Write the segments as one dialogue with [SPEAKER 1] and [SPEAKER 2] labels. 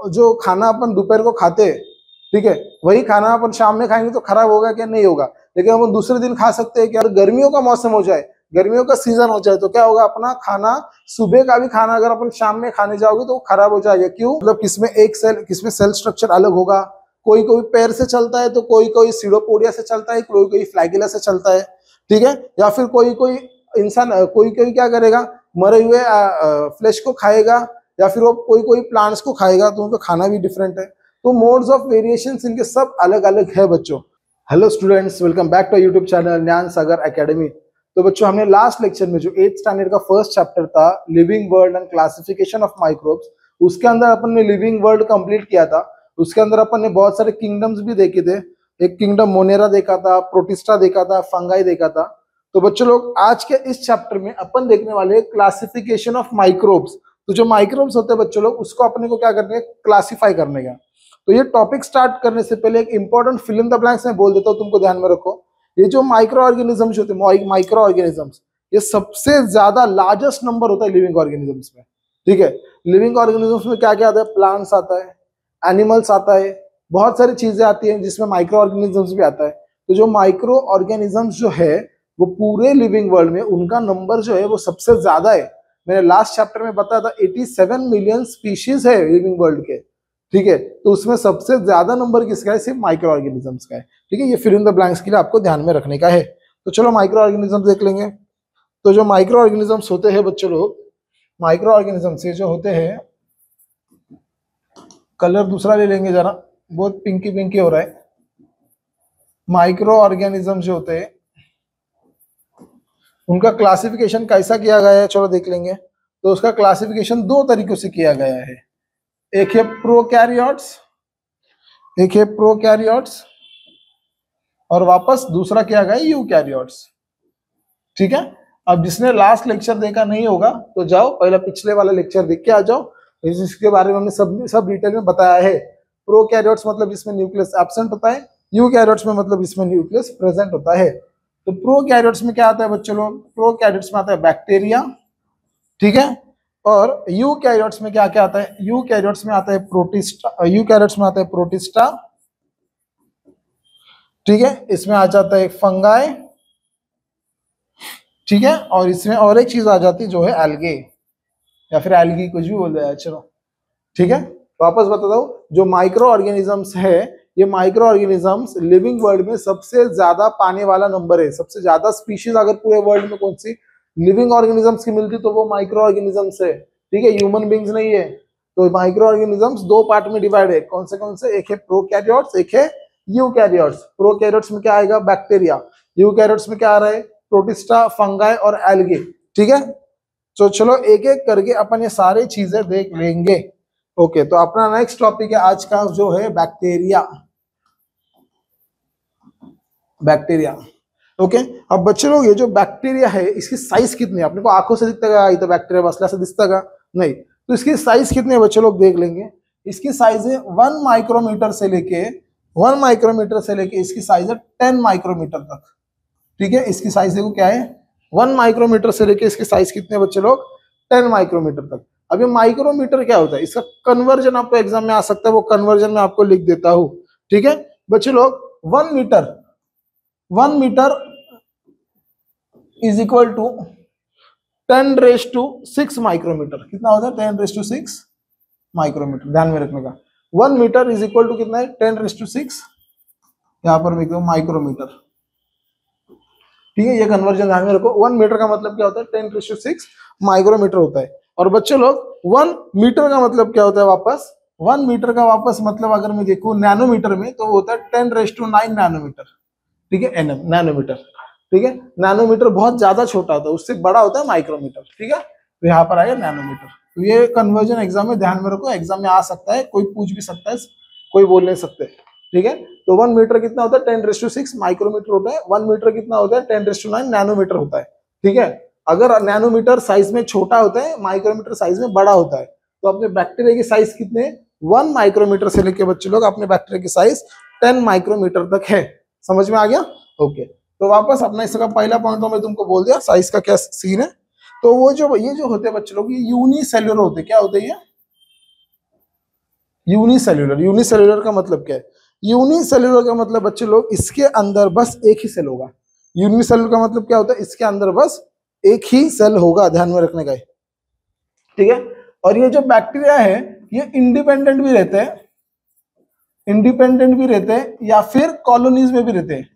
[SPEAKER 1] जो खाना अपन दोपहर को खाते हैं, ठीक है, वही खाना अपन शाम में खाएंगे तो खराब होगा क्या? नहीं होगा। लेकिन अपन दूसरे दिन खा सकते हैं कि अगर गर्मियों का मौसम हो जाए, गर्मियों का सीजन हो जाए, तो क्या होगा, अपना खाना, सुबह का भी खाना अगर अपन शाम में खाने जाओगे तो वो खराब हो जाएगा। क्यों? मतलब किसमें सेल स्ट्रक्चर अलग होगा। कोई कोई पैर से चलता है, तो कोई कोई सीडोपोडिया से चलता है, कोई कोई फ्लैगिला से चलता है, ठीक है। या फिर कोई कोई इंसान, कोई कोई क्या करेगा, मरे हुए फ्लैश को खाएगा, या फिर वो कोई कोई प्लांट्स को खाएगा, तो उनका खाना भी डिफरेंट है। तो मोड्स ऑफ वेरिएशंस इनके सब अलग अलग है बच्चों। Hello students, welcome back to YouTube channel Gyan Sagar academy. तो बच्चों, हमने लास्ट लेक्चर में जो 8th स्टैंडर्ड का फर्स्ट चैप्टर था, living world and classification of microbes, उसके अंदर अपन ने लिविंग वर्ल्ड कंप्लीट किया था। उसके अंदर अपन ने बहुत सारे किंगडम्स भी देखे थे। एक किंगडम मोनेरा देखा था, प्रोटिस्टा देखा था, फंगाई देखा था। तो बच्चों लोग, आज के इस चैप्टर में अपन देखने वाले क्लासिफिकेशन ऑफ माइक्रोब्स। तो जो माइक्रोब्स होते हैं बच्चों लोग, उसको अपने को क्या करने है, क्लासिफाई करने का। तो ये टॉपिक स्टार्ट करने से पहले एक important fill in the blanks मैं बोल देता हूँ, तुमको ध्यान में रखो। ये जो माइक्रो ऑर्गेनिजम्स होते हैं, माइक्रो ऑर्गेनिजम्स, ये सबसे ज्यादा लार्जेस्ट नंबर होता है लिविंग ऑर्गेनिजम्स में, ठीक है। लिविंग ऑर्गेनिजम्स में क्या क्या आता है? प्लांट्स आता है, एनिमल्स आता है, बहुत सारी चीजें आती हैं जिसमें माइक्रो ऑर्गेनिजम्स भी आता है। तो जो माइक्रो ऑर्गेनिजम्स जो है, वो पूरे लिविंग वर्ल्ड में उनका नंबर जो है वो सबसे ज्यादा है। मैंने लास्ट चैप्टर में बताया था 87 मिलियन स्पीशीज है लिविंग वर्ल्ड के, ठीक है। तो उसमें सबसे ज्यादा नंबर किसका है? सिर्फ माइक्रो ऑर्गेनिजम्स का है, ठीक है। ये फिल इन द ब्लैंक्स के लिए आपको ध्यान में रखने का है। तो चलो माइक्रो ऑर्गेनिजम्स देख लेंगे। तो जो माइक्रो ऑर्गेनिजम्स होते हैं बच्चों लोग, माइक्रो ऑर्गेनिजम्स ये जो होते हैं, कलर दूसरा ले लेंगे जरा, बहुत पिंकी पिंकी हो रहा है। माइक्रो ऑर्गेनिजम्स जो होते हैं उनका क्लासिफिकेशन कैसा किया गया है, चलो देख लेंगे। तो उसका क्लासिफिकेशन दो तरीकों से किया गया है। एक है प्रोकैरियोट्स, एक है प्रोकैरियोट्स, और वापस दूसरा किया गया है यूकैरियोट्स, ठीक है। अब जिसने लास्ट लेक्चर देखा नहीं होगा तो जाओ पहले पिछले वाला लेक्चर देख के आ जाओ, इसके बारे में हमने सब डिटेल में बताया है। प्रोकैरियोट्स मतलब इसमें न्यूक्लियस एब्सेंट होता है, यूकैरियोट्स में मतलब इसमें न्यूक्लियस प्रेजेंट होता है। तो प्रोकैरियोट्स में क्या आता है बच्चों लोग? प्रोकैरियोट्स में आता है बैक्टीरिया, ठीक है। और यूकैरियोट्स में क्या क्या आता है? यूकैरियोट्स में आता है प्रोटिस्टा, यूकैरियोट्स में आता है प्रोटिस्टा, ठीक है। इसमें आ जाता है फंगाई, ठीक है। और इसमें और एक चीज आ जाती है जो है एल्गे, या फिर एल्गी, कुछ भी बोल दिया, चलो ठीक है। वापस बता दो, जो माइक्रो ऑर्गेनिजम्स है, ये माइक्रो ऑर्गेनिजम्स लिविंग वर्ल्ड में सबसे ज्यादा पाने वाला नंबर है। सबसे ज्यादा स्पीशीज अगर पूरे वर्ल्ड में कौन सी लिविंग ऑर्गेनिजम्स की मिलती तो वो माइक्रो ऑर्गेनिजम्स है, ठीक है, ह्यूमन बींग्स नहीं है। तो माइक्रो ऑर्गेनिजम्स दो पार्ट में डिवाइड है। कौन से? एक है प्रोकैरियोट्स, एक है यूकैरियोट्स। प्रोकैरियोट्स में क्या आएगा? बैक्टीरिया। यूकैरियोट्स में क्या आ रहा है? प्रोटिस्टा, फंगाई और एल्गे, ठीक है। तो चलो एक एक करके अपन ये सारी चीजें देख लेंगे। ओके, तो अपना नेक्स्ट टॉपिक है आज का जो है बैक्टीरिया। Bacteria, okay. अब बच्चे लोग, ये जो बैक्टीरिया है इसकी साइज कितनी है? अपने को आंखों से दिखता है तो बैक्टीरिया बसला से दिखता है नहीं, तो इसकी साइज कितनी है बच्चे लोग देख लेंगे। इसकी साइज है 1 माइक्रोमीटर से लेके, 1 माइक्रोमीटर से लेके इसकी साइज है 10 माइक्रोमीटर तक, ठीक है। इसकी साइज देखो क्या है, 1 माइक्रोमीटर से लेके इसकी साइज कितने बच्चे लोग? 10 माइक्रोमीटर तक। अब ये माइक्रोमीटर क्या होता है? इसका कन्वर्जन आपको एग्जाम में आ सकता है, वो कन्वर्जन में आपको लिख देता हूं, ठीक है बच्चे लोग। 1 metre is equal to 10⁶ micrometre. कितना होता है? 10⁶ माइक्रोमीटर, ध्यान में रखने का। 1 मीटर इज इक्वल टू कितना है? 10⁶, यहां पर लिख दो माइक्रोमीटर, ठीक है। ये कन्वर्जन ध्यान में रखो। 1 मीटर का मतलब क्या होता है? 10⁶ माइक्रोमीटर होता है। और बच्चे लोग 1 मीटर का मतलब क्या होता है? वापस 1 मीटर का वापस मतलब अगर मैं देखूं नैनोमीटर में तो होता है 10⁹ नैनोमीटर, ठीक है। एनएम, नैनोमीटर, ठीक है। नैनोमीटर बहुत ज्यादा छोटा होता है, उससे बड़ा होता है माइक्रोमीटर, ठीक है। तो यहाँ पर आएगा नैनोमीटर। तो ये कन्वर्जन एग्जाम में ध्यान में रखो, एग्जाम में आ सकता है, कोई पूछ भी सकता है, कोई बोल नहीं सकते, ठीक है। तो 1 मीटर कितना होता है? 10⁶ माइक्रोमीटर होता है। 1 मीटर कितना होता है? 10⁹ नैनोमीटर होता है, ठीक है। अगर नैनोमीटर साइज में छोटा होता है, माइक्रोमीटर साइज में बड़ा होता है, तो अपने बैक्टीरिया की साइज कितने? 1 माइक्रोमीटर से लेके बच्चे लोग अपने बैक्टीरिया की साइज 10 माइक्रोमीटर तक है। समझ में आ गया? ओके। तो वापस अपना इसका पहला पॉइंट तो मैं तुमको बोल दिया साइज का क्या सीन है। तो वो जो ये जो होते हैं बच्चे लोग, ये यूनिसेल्युलर होते हैं। क्या होते हैं? यूनिसेल्यूलर, यूनिसेल्यूलर का मतलब क्या है? यूनिसेल्यूलर का मतलब बच्चे लोग इसके अंदर बस एक ही सेल होगा। यूनिसेल्यूलर का मतलब क्या होता है? इसके अंदर बस एक ही सेल होगा, ध्यान में रखने का है, ठीक है। और ये जो बैक्टीरिया है ये इंडिपेंडेंट भी रहते हैं, इंडिपेंडेंट भी रहते हैं या फिर कॉलोनीज में भी रहते हैं।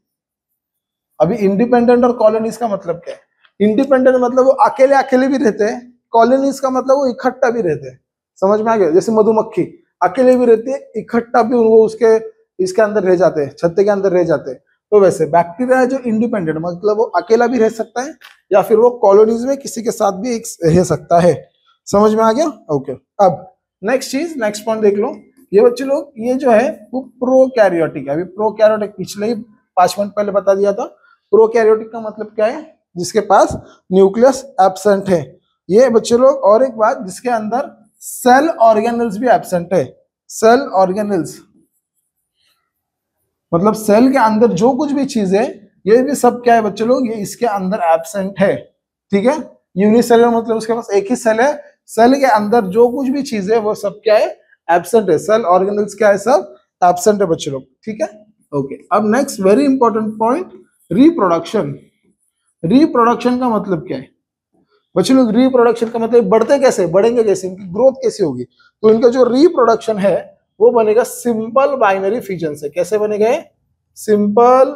[SPEAKER 1] अभी इंडिपेंडेंट और कॉलोनीज का मतलब क्या है? इंडिपेंडेंट मतलब वो अकेले अकेले भी रहते हैं, कॉलोनीज का मतलब वो इकट्ठा भी रहते हैं। समझ में आ गया? जैसे मधुमक्खी अकेले भी रहती है, इकट्ठा भी वो उसके इसके अंदर रह जाते हैं, छत्ते के अंदर रह जाते हैं। तो वैसे बैक्टीरिया है जो इंडिपेंडेंट मतलब वो अकेला भी रह सकता है या फिर वो कॉलोनीज में किसी के साथ भी रह सकता है। समझ में आ गया? ओके। अब नेक्स्ट चीज, नेक्स्ट पॉइंट देख लो। ये बच्चे लोग ये जो है वो प्रोकैरियोटिक है। अभी प्रोकैरियोटिक पिछले ही 5 मिनट पहले बता दिया था। प्रोकैरियोटिक का मतलब क्या है? जिसके पास न्यूक्लियस एब्सेंट है। ये बच्चे लोग, और एक बात, जिसके अंदर सेल ऑर्गेनल्स भी एब्सेंट है। सेल ऑर्गेनल्स मतलब सेल के अंदर जो कुछ भी चीज है ये भी सब क्या है बच्चे लोग? ये इसके अंदर एब्सेंट है, ठीक है। यूनिसेलुलर मतलब उसके पास एक ही सेल है, सेल के अंदर जो कुछ भी चीज है वो सब क्या है? एब्सेंट है। सेल ऑर्गेनल्स क्या है? सब एब्सेंट है बच्चे लोग, ठीक है। ओके। अब next very important point, reproduction. Reproduction का मतलब क्या है बच्चे लोग? रिप्रोडक्शन का मतलब बढ़ते कैसे, बढ़ेंगे कैसे, इनकी ग्रोथ कैसे होगी? तो इनका जो रिप्रोडक्शन है वो बनेगा सिंपल बाइनरी फिजन से। कैसे बनेगा? Simple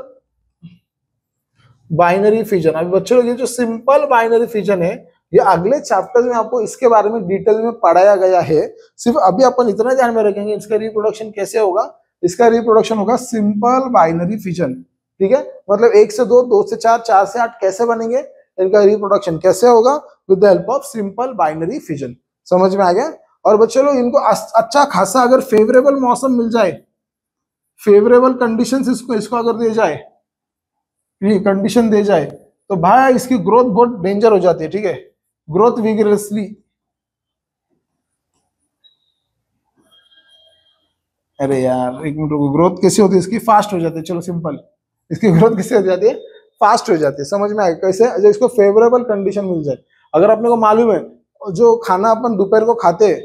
[SPEAKER 1] binary fission. अभी बच्चों ये जो सिंपल बाइनरी फिजन है ये अगले चैप्टर में आपको इसके बारे में डिटेल में पढ़ाया गया है। सिर्फ अभी अपन इतना ध्यान में रखेंगे इसका रिप्रोडक्शन कैसे होगा। इसका रिप्रोडक्शन होगा सिंपल बाइनरी फिजन, ठीक है। मतलब 1 से 2, 2 से 4, 4 से 8 कैसे बनेंगे, इनका रिप्रोडक्शन कैसे होगा? With the help of simple binary fission. समझ में आ गया? और बच्चों लोग इनको अच्छा खासा अगर फेवरेबल मौसम मिल जाए, फेवरेबल कंडीशंस इसको अगर दे जाए, कंडीशन दे जाए, तो भाई इसकी ग्रोथ बहुत डेंजर हो जाती है, ठीक है। ग्रोथ विगरसली, अरे यार एक मिनट रुको, ग्रोथ कैसे होती है इसकी? फास्ट हो जाती है। चलो सिंपल, इसकी ग्रोथ कैसे हो जाती है? फास्ट हो जाती है। समझ में आएगा कैसे? जब इसको फेवरेबल कंडीशन मिल जाए। अगर अपने को मालूम है जो खाना अपन दोपहर को खाते हैं,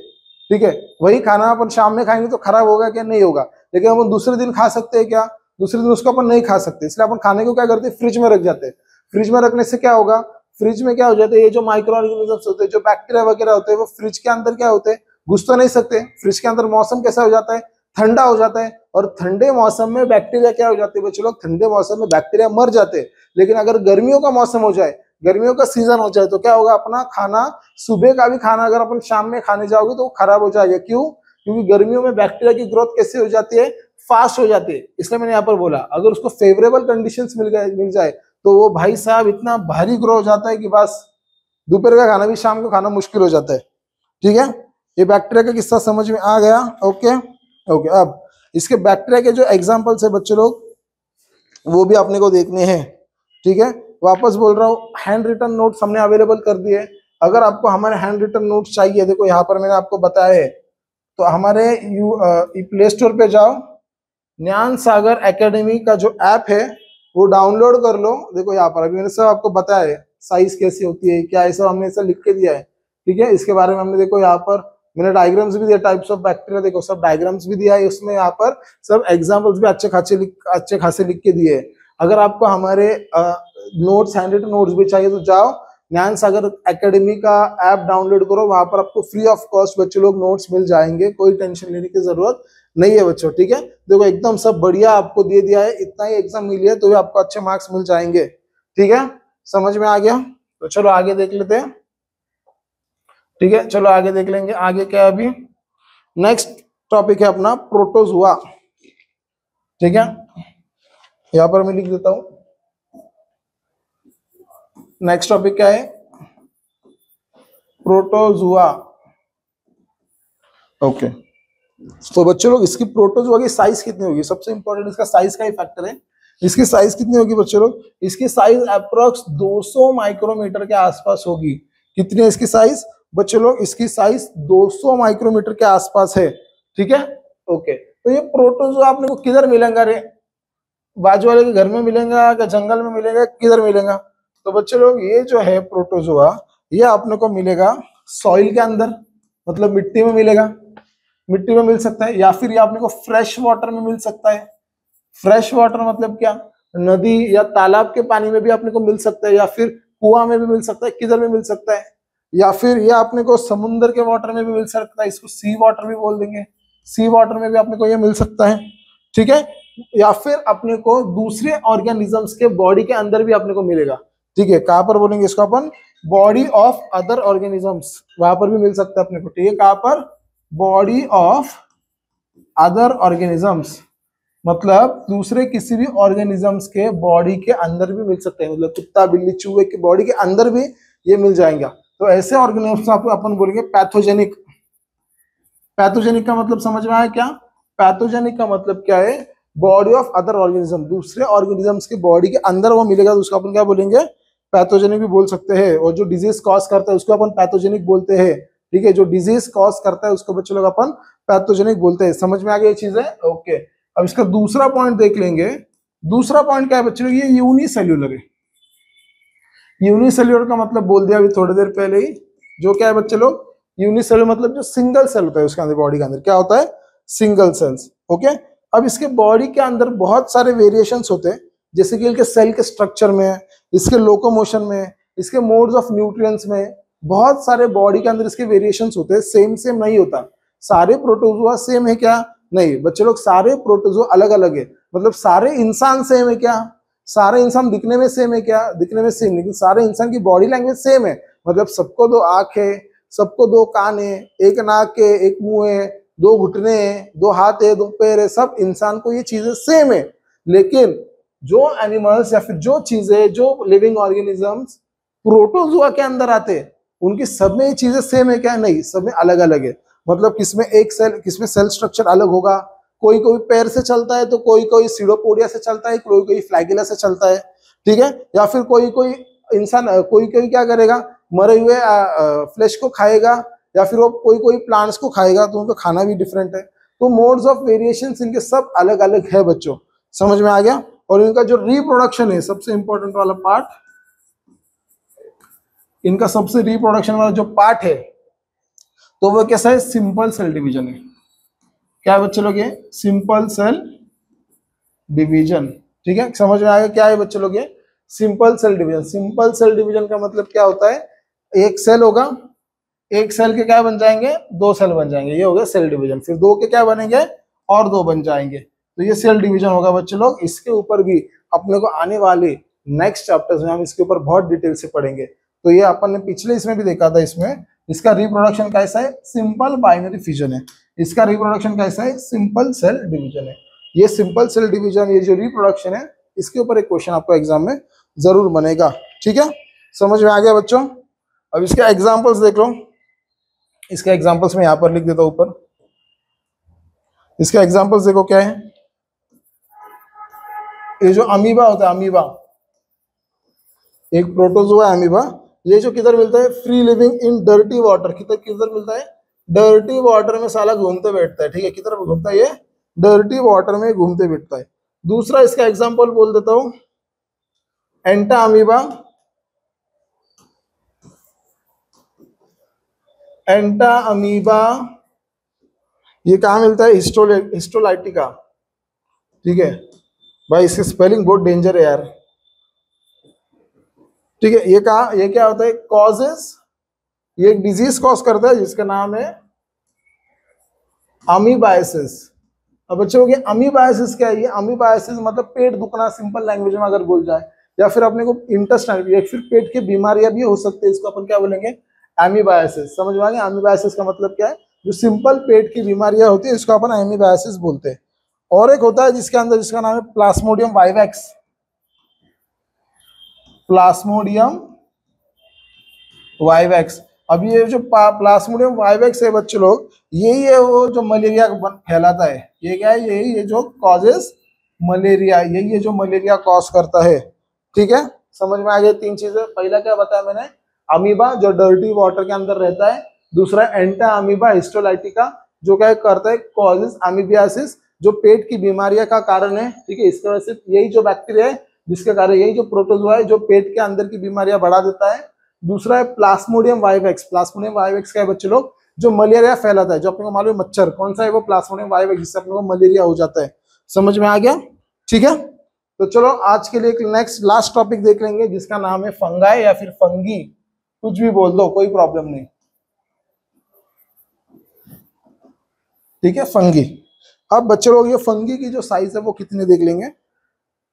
[SPEAKER 1] ठीक है, वही खाना अपन शाम में खाएंगे तो खराब होगा क्या? नहीं होगा। लेकिन अपन दूसरे दिन खा सकते हैं क्या? दूसरे दिन उसको अपन नहीं खा सकते, इसलिए अपन खाने को क्या करते हैं? फ्रिज में रख जाते हैं। फ्रिज में रखने से क्या होगा? फ्रिज में क्या हो जाता है? ये जो माइक्रो ऑर्गेनिजम्स होते हैं, जो बैक्टीरिया वगैरह होते हैं, वो फ्रिज के अंदर क्या होते हैं? घुस तो नहीं सकते। फ्रिज के अंदर मौसम कैसा हो जाता है? ठंडा हो जाता है। और ठंडे मौसम में बैक्टीरिया क्या हो जाते हैं बच्चों लोग? ठंडे मौसम में बैक्टीरिया मर जाते हैं। लेकिन अगर गर्मियों का मौसम हो जाए, गर्मियों का सीजन हो जाए, तो क्या होगा? अपना खाना, सुबह का भी खाना अगर अपन शाम में खाने जाओगे तो वो खराब हो जाएगा। क्यों? क्योंकि गर्मियों में बैक्टीरिया की ग्रोथ कैसे हो जाती है? फास्ट हो जाती है। इसलिए मैंने यहाँ पर बोला अगर उसको फेवरेबल कंडीशंस मिल जाए तो वो भाई साहब इतना भारी ग्रो हो जाता है कि बस दोपहर का खाना भी शाम को खाना मुश्किल हो जाता है, ठीक है। ये बैक्टीरिया का किस्सा समझ में आ गया? Okay okay. अब इसके बैक्टीरिया के जो एग्जांपल्स है बच्चे लोग वो भी अपने को देखने हैं, ठीक है। वापस बोल रहा हूँ, हैंड रिटन नोट्स हमने अवेलेबल कर दिए। अगर आपको हमारे हैंड रिटन नोट्स चाहिए, देखो यहाँ पर मैंने आपको बताया है, तो हमारे प्ले स्टोर पे जाओ, ज्ञान सागर एकेडमी का जो ऐप है वो डाउनलोड कर लो। देखो यहाँ पर अभी मैंने सब आपको बताया है, साइज कैसी होती है, क्या है, सब हमने सब लिख के दिया है, ठीक है। इसके बारे में हमने देखो यहाँ पर मैंने डायग्राम्स भी दिया, टाइप्स ऑफ बैक्टीरिया, देखो सब डायग्राम्स भी दिया है उसमें, यहाँ पर सब एग्जांपल्स भी अच्छे खासे लिख के दिए हैं। अगर आपको हमारे नोट्स, हैंड रिटन नोट्स भी चाहिए तो जाओ ज्ञान सागर एकेडमी का ऐप डाउनलोड करो, वहां पर आपको फ्री ऑफ कॉस्ट बच्चे लोग नोट्स मिल जाएंगे, कोई टेंशन लेने की जरूरत नहीं है बच्चों, ठीक है। देखो एकदम सब बढ़िया आपको दे दिया है, इतना ही एग्जाम मिली है तो भी आपको अच्छे मार्क्स मिल जाएंगे, ठीक है। समझ में आ गया? तो चलो आगे देख लेते हैं, ठीक है। चलो आगे देख लेंगे, आगे क्या है अभी। नेक्स्ट टॉपिक है अपना प्रोटोजुआ, ठीक है। यहां पर मैं लिख देता हूं, नेक्स्ट टॉपिक क्या है? Protozoa, okay. तो बच्चों लोग इसकी प्रोटोजुआ की साइज कितनी होगी? सबसे इंपॉर्टेंट इसका साइज का ही फैक्टर है। इसकी साइज कितनी होगी बच्चों लोग? इसकी साइज अप्रोक्स 200 माइक्रोमीटर के आसपास होगी। कितनी है इसकी साइज बच्चों लोग? इसकी साइज 200 माइक्रोमीटर के आसपास है, ठीक है। ओके, तो ये प्रोटोजुआ आपने को किधर मिलेगा रे? बाजू वाले के घर में मिलेगा, क्या जंगल में मिलेगा, किधर मिलेगा? तो बच्चों लोग ये जो है प्रोटोजुआ, ये आपने को मिलेगा सॉइल के अंदर, मतलब मिट्टी में मिलेगा। मिट्टी में मिल सकता है, या फिर ये अपने को फ्रेश वाटर में मिल सकता है। फ्रेश वाटर मतलब क्या, नदी या तालाब के पानी में भी अपने को मिल सकता है, या फिर कुआं में भी मिल सकता है, किधर भी मिल सकता है, या फिर ये अपने को समुद्र के वाटर में भी मिल सकता है, इसको सी वाटर भी बोल देंगे, सी वाटर में भी अपने को ये मिल सकता है, ठीक है। या फिर अपने को दूसरे ऑर्गेनिजम्स के बॉडी के अंदर भी अपने को मिलेगा, ठीक है। कहां पर बोलेंगे इसको अपन, बॉडी ऑफ अदर ऑर्गेनिजम्स, वहां पर भी मिल सकता है अपने को, ठीक है। कहां पर, बॉडी ऑफ अदर ऑर्गेनिजम्स, मतलब दूसरे किसी भी ऑर्गेनिजम्स के बॉडी के अंदर भी मिल सकते हैं, मतलब कुत्ता बिल्ली चूहे की बॉडी के अंदर भी ये मिल जाएगा। तो ऐसे ऑर्गेनिजम्स अपन बोलेंगे पैथोजेनिक। पैथोजेनिक का मतलब समझ में आया क्या, पैथोजेनिक का मतलब क्या है, बॉडी ऑफ अदर ऑर्गेनिज्म, दूसरे ऑर्गेनिजम्स के बॉडी के अंदर वो मिलेगा तो उसको अपन क्या बोलेंगे, पैथोजेनिक भी बोल सकते हैं। और जो डिजीज कॉज करता है उसको अपन पैथोजेनिक बोलते हैं, ठीक है। जो डिजीज कॉज करता है उसको बच्चे लोग अपन पैथोजेनिक बोलते हैं। समझ में आ गई ये चीज है, ओके। अब इसका दूसरा पॉइंट देख लेंगे। दूसरा पॉइंट क्या है बच्चे लोग, ये यूनिसेल्यूलर है। यूनिसेल्यूलर का मतलब बोल दिया अभी थोड़ी देर पहले ही, जो क्या है बच्चे लोग, यूनिसेल्यूलर मतलब जो सिंगल सेल होता है उसके अंदर, बॉडी के अंदर क्या होता है, सिंगल सेल्स, ओके। अब इसके बॉडी के अंदर बहुत सारे वेरिएशंस होते हैं, जैसे कि इनके सेल के स्ट्रक्चर में, इसके लोकोमोशन में, इसके मोड्स ऑफ न्यूट्रिएंट्स में, बहुत सारे बॉडी के अंदर इसके वेरिएशंस होते हैं। सेम सेम नहीं होता। सारे प्रोटोजोआ सेम है क्या, नहीं बच्चे लोग, सारे प्रोटोजोआ अलग अलग है। मतलब सारे इंसान सेम है क्या, सारे इंसान दिखने में सेम है क्या, दिखने में सेम, लेकिन सारे इंसान की बॉडी लैंग्वेज सेम है। मतलब सबको दो आंख है, सबको दो कान है, एक नाक है, एक मुंह है, दो घुटने हैं, दो हाथ है, दो पैर है, सब इंसान को ये चीजें सेम है। लेकिन जो एनिमल्स या फिर जो चीजें, जो लिविंग ऑर्गेनिजम्स प्रोटोजोआ के अंदर आते हैं, उनकी सब में ये चीजें सेम है क्या, नहीं, सब में अलग अलग है। मतलब किसमें एक सेल, किसमें सेल स्ट्रक्चर अलग होगा, कोई कोई पैर से चलता है, तो कोई कोई सीडोपोडिया से चलता है, कोई कोई फ्लैगिला से चलता है, ठीक है। या फिर कोई कोई इंसान, कोई कोई क्या करेगा, मरे हुए फ्लैश को खाएगा, या फिर वो कोई कोई प्लांट्स को खाएगा, तो उनका खाना भी डिफरेंट है। तो मोड्स ऑफ वेरिएशन इनके सब अलग अलग है बच्चों, समझ में आ गया। और इनका जो रिप्रोडक्शन है, सबसे इंपॉर्टेंट वाला पार्ट, इनका सबसे रिप्रोडक्शन वाला जो पार्ट है, तो वो कैसा है, सिंपल सेल डिवीजन है। क्या है बच्चे लोग, ये सिंपल सेल डिवीजन, ठीक है। समझ में आ गया क्या है बच्चे लोग, ये simple cell division. Simple cell division का मतलब क्या होता है, एक सेल होगा, एक सेल के क्या बन जाएंगे, दो सेल बन जाएंगे, ये हो गया सेल डिवीजन। फिर दो के क्या बनेंगे, और दो बन जाएंगे, तो ये सेल डिवीजन होगा बच्चे लोग। इसके ऊपर भी अपने को आने वाले नेक्स्ट चैप्टर्स में हम इसके ऊपर बहुत डिटेल से पढ़ेंगे। तो ये अपन ने पिछले इसमें भी देखा था, इसमें इसका रिप्रोडक्शन कैसा है, सिंपल बाइनरी फिजन है। इसका रिप्रोडक्शन कैसा है, सिंपल सेल डिवीजन है। ये सिंपल सेल डिवीजन, ये जो रिप्रोडक्शन है, इसके ऊपर एक क्वेश्चन आपको एग्जाम में जरूर बनेगा, ठीक है। समझ में आ गया बच्चों। अब इसके एग्जांपल्स देख लो। इसके एग्जांपल्स में यहाँ पर लिख देता हूं ऊपर। इसके एग्जांपल्स देखो क्या है। ये जो अमीबा होता है, अमीबा एक प्रोटोजोआ है, अमीबा। ये जो किधर मिलता है, free living in dirty water, किधर किधर मिलता है, डर्टी वाटर में साला घूमते बैठता है, ठीक है। किधर घूमता है ये, डर्टी वाटर में घूमते बैठता है। दूसरा इसका एग्जांपल बोल देता हूं, एंटा अमीबा। एंटा अमीबा ये कहाँ मिलता है, हिस्टोलाइटिका, ठीक है। भाई इसकी स्पेलिंग बहुत डेंजर है यार, ठीक है। ये कहा, ये क्या होता है, कॉजेस, ये एक डिजीज कॉज करता है जिसका नाम है अमीबाइसिस। अब बच्चों ये अमीबाइसिस क्या है, ये अमीबाइसिस मतलब पेट दुखना, सिंपल लैंग्वेज में अगर बोल जाए, या फिर अपने को इंटेस्टाइन या फिर पेट की बीमारियां भी हो सकती है, इसको अपन क्या बोलेंगे, अमीबाइसिस। समझ में आ गया, अमीबाइसिस का मतलब क्या है, जो सिंपल पेट की बीमारियां होती है इसको अपन अमीबाइसिस बोलते हैं। और एक होता है जिसके अंदर, जिसका नाम है प्लाज्मोडियम वाइवेक्स। Plasmodium vivax. अब ये जो प्लाज्मोडियम वाइवेक्स है बच्चे लोग, यही है वो जो मलेरिया फैलाता है। ये क्या है, यही ये जो कॉजेस मलेरिया, यही है जो मलेरिया कॉज करता है, ठीक है। समझ में आ गया तीन चीजें। पहला क्या बताया मैंने, अमीबा जो डर्टी वाटर के अंदर रहता है। दूसरा एंटा अमीबा हिस्टोलाइटिका, जो क्या करता है, कॉजेस अमीबियासिस, जो पेट की बीमारियां का कारण है, ठीक है। इसकी वजह से यही जो बैक्टीरिया है जिसके कारण, यही जो प्रोटोजोआ है जो पेट के अंदर की बीमारियां बढ़ा देता है। दूसरा है प्लाज्मोडियम वाइवेक्स। प्लाज्मोडियम वाइवेक्स क्या है बच्चे लोग, जो मलेरिया फैलाता है, जो अपने को मालूम है मच्छर कौन सा है, वो प्लाज्मोडियम वायरस, जिससे अपने को मलेरिया हो जाता है। समझ में आ गया? ठीक है, तो चलो आज के लिए एक नेक्स्ट लास्ट टॉपिक देख लेंगे जिसका नाम है फंगाई या फिर फंगी, कुछ भी बोल दो, कोई प्रॉब्लम नहीं। ठीक है, फंगी। अब बच्चे लोग ये फंगी की जो साइज है वो कितने देख लेंगे।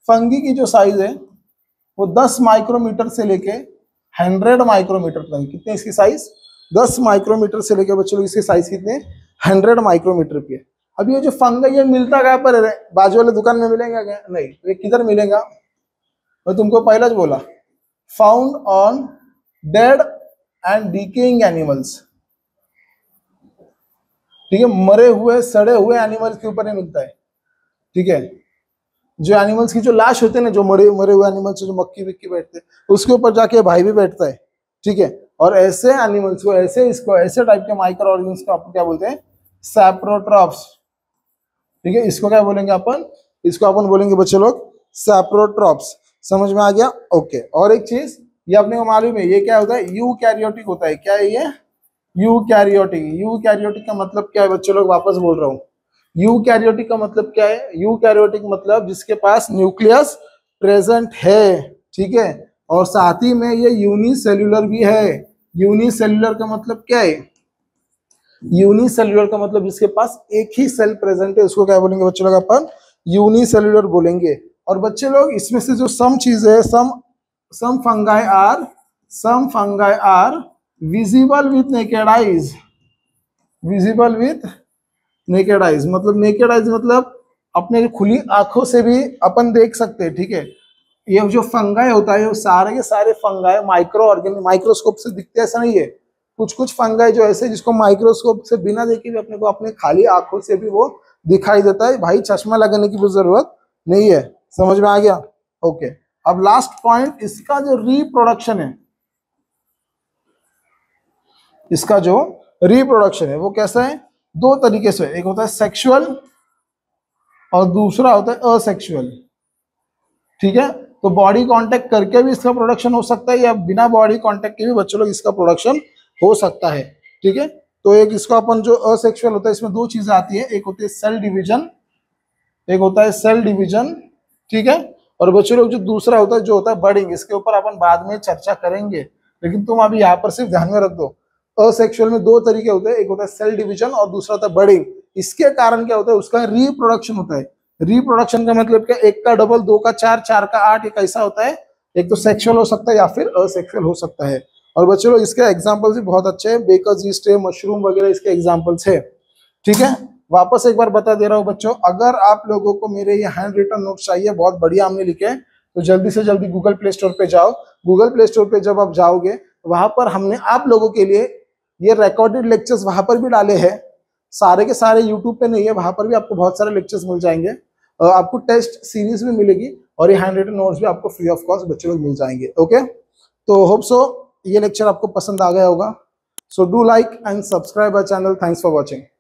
[SPEAKER 1] फंगी की जो साइज है वो 10 माइक्रोमीटर से लेके 100 माइक्रोमीटर तक। कितने इसकी साइज? 10 माइक्रोमीटर से लेके बच्चे लोग इसकी साइज कितने? 100 माइक्रोमीटर की है। अब ये जो फंगी ये मिलता कहाँ पर है? बाजू वाले दुकान में मिलेगा क्या? नहीं। ये किधर मिलेगा? मैं तुमको पहले बोला, found on dead and decaying animals. ठीक है, मरे हुए सड़े हुए एनिमल्स के ऊपर ही मिलता है। ठीक है, जो एनिमल्स की जो लाश होते हैं ना, जो मरे हुए एनिमल्स, जो मक्खी विक्की बैठते हैं उसके ऊपर जाके भाई भी बैठता है। ठीक है, और ऐसे एनिमल्स को, ऐसे टाइप के माइक्रो ऑर्गेनिज्म को अपन क्या बोलते हैं? सैप्रोट्रॉप्स। ठीक है, इसको क्या बोलेंगे अपन? इसको अपन बोलेंगे बच्चे लोग सैप्रोट्रॉप्स। समझ में आ गया? ओके। और एक चीज ये अपने को मालूम है, ये क्या होता है? यूकैरियोटिक होता है। क्या है ये? यूकैरियोटिक। यूकैरियोटिक का मतलब क्या है बच्चे लोग? वापस बोल रहा हूँ, यूकैरियोटिक का मतलब क्या है? यूकैरियोटिक मतलब जिसके पास न्यूक्लियस प्रेजेंट है। ठीक है, और साथ ही में ये यूनिसेल्यूलर भी है। यूनिसेल्यूलर का मतलब क्या है? यूनिसेल्यूलर का मतलब जिसके पास एक ही सेल प्रेजेंट है, उसको क्या बोलेंगे बच्चे लोग? अपन यूनिसेल्यूलर बोलेंगे। और बच्चे लोग इसमें से जो सम चीज है, some fungi are visible with naked eyes. Visible with naked eyes मतलब, नेकेड आइज मतलब अपने खुली आंखों से भी अपन देख सकते हैं। ठीक है, ये जो फंगाई होता है वो सारे के सारे फंगाई माइक्रोस्कोप से दिखते, ऐसा नहीं है। कुछ कुछ फंगाई जो ऐसे जिसको माइक्रोस्कोप से बिना देखे भी अपने को अपने खाली आंखों से भी वो दिखाई देता है। भाई चश्मा लगाने की भी जरूरत नहीं है। समझ में आ गया? ओके। अब लास्ट पॉइंट, इसका जो रिप्रोडक्शन है, इसका जो रिप्रोडक्शन है वो कैसा है? दो तरीके से। एक होता है सेक्सुअल और दूसरा होता है असेक्सुअल। ठीक है, तो बॉडी कांटेक्ट करके भी इसका प्रोडक्शन हो सकता है या बिना बॉडी कांटेक्ट के भी बच्चों लोग इसका प्रोडक्शन हो सकता है। ठीक है, तो एक इसको अपन जो असेक्सुअल होता है, इसमें दो चीजें आती है, एक होती है सेल डिवीजन, एक होता है सेल डिवीजन। ठीक है, और बच्चों लोग जो दूसरा होता है जो होता है बर्डिंग, इसके ऊपर अपन बाद में चर्चा करेंगे, लेकिन तुम अभी यहाँ पर सिर्फ ध्यान में रख दो। असेक्सुअल में दो तरीके होते हैं, एक होता है सेल डिवीजन और दूसरा होता है बर्डिंग। इसके कारण क्या होता है? उसका रिप्रोडक्शन होता है। रिप्रोडक्शन का मतलब क्या? एक का डबल, दो का चार, चार का आठ। एक ऐसा होता है, एक तो सेक्सुअल हो सकता है या फिर असेक्सुअल हो सकता है। और बच्चों लोग इसके एग्जांपल्स भी बहुत अच्छे हैं, बेकर्स यीस्ट है, मशरूम वगैरह इसके एग्जांपल्स है। ठीक है, वापस एक बार बता दे रहा हूँ बच्चों, अगर आप लोगों को मेरे ये हैंड रिटन नोट चाहिए, बहुत बढ़िया हमने लिखे, तो जल्दी से जल्दी गूगल प्ले स्टोर पे जाओ। गूगल प्ले स्टोर पे जब आप जाओगे, वहां पर हमने आप लोगों के लिए ये रिकॉर्डेड लेक्चर्स वहां पर भी डाले हैं। सारे के सारे यूट्यूब पे नहीं है, वहां पर भी आपको बहुत सारे लेक्चर्स मिल जाएंगे। आपको टेस्ट सीरीज भी मिलेगी और ये हैंड रिटन नोट्स भी आपको फ्री ऑफ कॉस्ट बच्चों को मिल जाएंगे। ओके, तो होप सो ये लेक्चर आपको पसंद आ गया होगा। So do like and subscribe our channel. Thanks for watching.